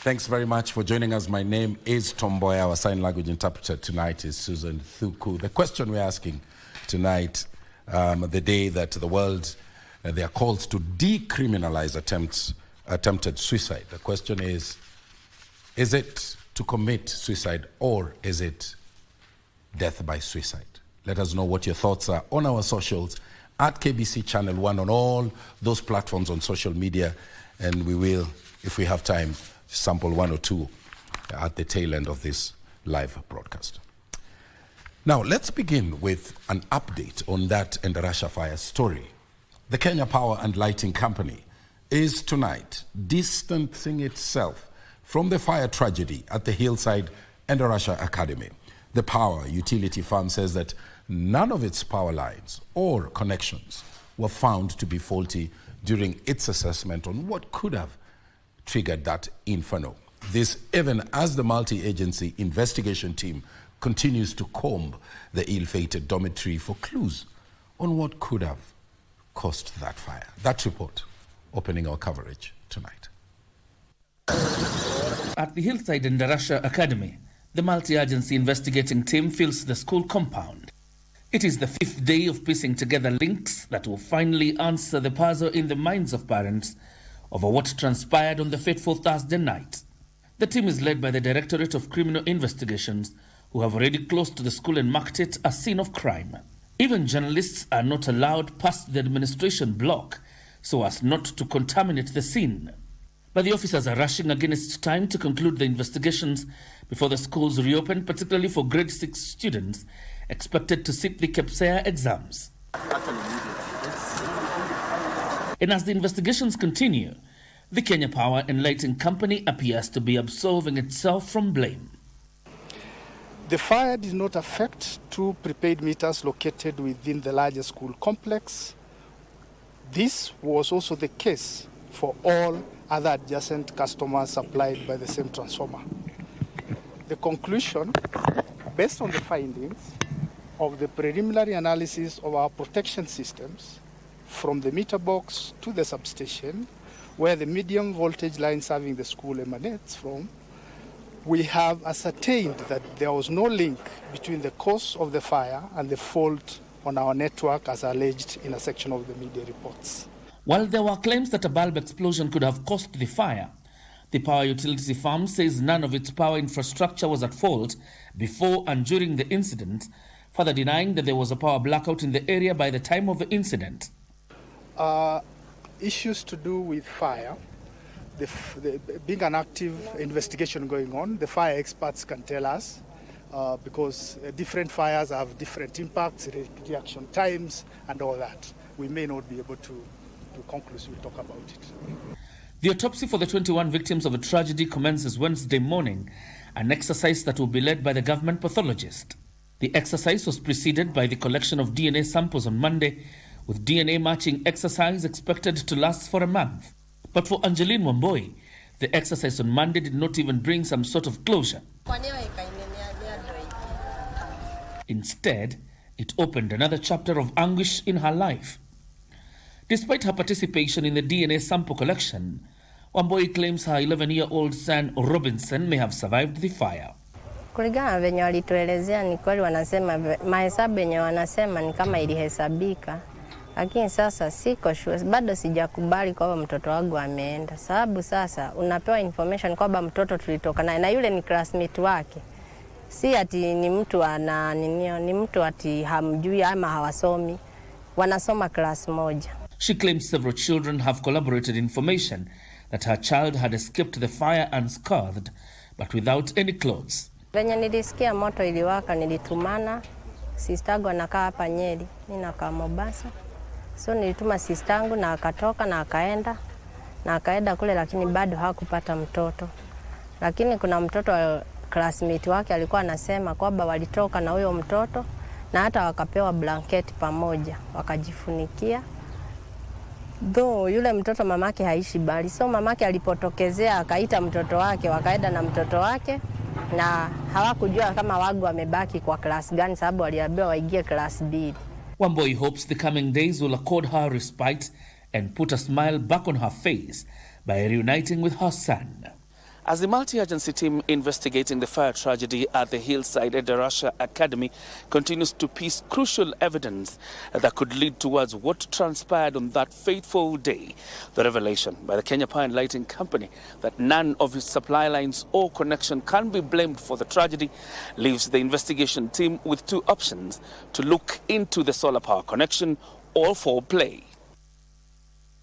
Thanks very much for joining us. My name is Tom Boy. Our sign language interpreter tonight is Susan Thuku. The question we're asking tonight, the day that the world, they are called to decriminalize attempted suicide. The question is it to commit suicide or is it death by suicide? Let us know what your thoughts are on our socials at KBC Channel 1 on all those platforms on social media, and we will, if we have time, sample one or two at the tail end of this live broadcast. Now, let's begin with an update on that Endarasha fire story. The Kenya Power and Lighting Company is tonight distancing itself from the fire tragedy at the Hillside Endarasha Academy. The power utility firm says that none of its power lines or connections were found to be faulty during its assessment on what could have triggered that inferno. This even as the multi-agency investigation team continues to comb the ill-fated dormitory for clues on what could have caused that fire. That report opening our coverage tonight. At the Hillside Endarasha Academy, the multi-agency investigating team fills the school compound. It is the fifth day of piecing together links that will finally answer the puzzle in the minds of parents over what transpired on the fateful Thursday night. The team is led by the Directorate of Criminal Investigations, who have already closed the school and marked it a scene of crime. Even journalists are not allowed past the administration block so as not to contaminate the scene. But the officers are rushing against time to conclude the investigations before the schools reopen, particularly for grade 6 students expected to sit the KPSEA exams. And as the investigations continue, the Kenya Power and Lighting Company appears to be absolving itself from blame. The fire did not affect two prepaid meters located within the larger school complex. This was also the case for all other adjacent customers supplied by the same transformer. The conclusion, based on the findings of the preliminary analysis of our protection systems from the meter box to the substation, where the medium voltage line serving the school emanates from, we have ascertained that there was no link between the cause of the fire and the fault on our network as alleged in a section of the media reports. While there were claims that a bulb explosion could have caused the fire, the power utility firm says none of its power infrastructure was at fault before and during the incident, further denying that there was a power blackout in the area by the time of the incident. Issues to do with fire, being an active investigation going on, the fire experts can tell us because different fires have different impacts, reaction times and all that. We may not be able to conclusively talk about it. The autopsy for the 21 victims of a tragedy commences Wednesday morning, an exercise that will be led by the government pathologist. The exercise was preceded by the collection of DNA samples on Monday, with DNA matching exercise expected to last for a month. But for Angeline Wamboi, the exercise on Monday did not even bring some sort of closure. Instead, it opened another chapter of anguish in her life. Despite her participation in the DNA sample collection, Wamboi claims her 11-year-old son Robinson may have survived the fire. Kulingana venye walituelezea ni kweli, wanasema mahesabu yenye wanasema ni kama ilihesabika, lakini sasa siko sure, bado sijakubali kwamba mtoto wangu ameenda, sababu sasa unapewa information kwamba mtoto tulitoka naye na yule ni classmate wake, si ati ni mtu ana ni mtu ati hamjui ama hawasomi, wanasoma class moja. She claims several children have corroborated information that her child had escaped the fire unscathed, but without any clothes. Venye nilisikia moto iliwaka, nilitumana, sistangu anakaa hapa Nyeri, mimi nakaa Mombasa. So nilituma sistangu na akatoka na akaenda kule, lakini bado hakupata mtoto. Lakini kuna mtoto wa classmate wake alikuwa anasema kwamba walitoka na huyo mtoto na hata wakapewa blanketi pamoja, wakajifunikia. Though yule mtoto mamake haishi bali, so mamake alipotokezea akaita mtoto wake, wakaenda na mtoto wake, na hawakujua kama wagu wamebaki kwa class gani, sababu waliambiwa waingie class B. Wamboi hopes the coming days will accord her respite and put a smile back on her face by reuniting with her son. As the multi-agency team investigating the fire tragedy at the Hillside Endarasha Academy continues to piece crucial evidence that could lead towards what transpired on that fateful day, the revelation by the Kenya Power and Lighting Company that none of its supply lines or connection can be blamed for the tragedy leaves the investigation team with two options: to look into the solar power connection or foul play.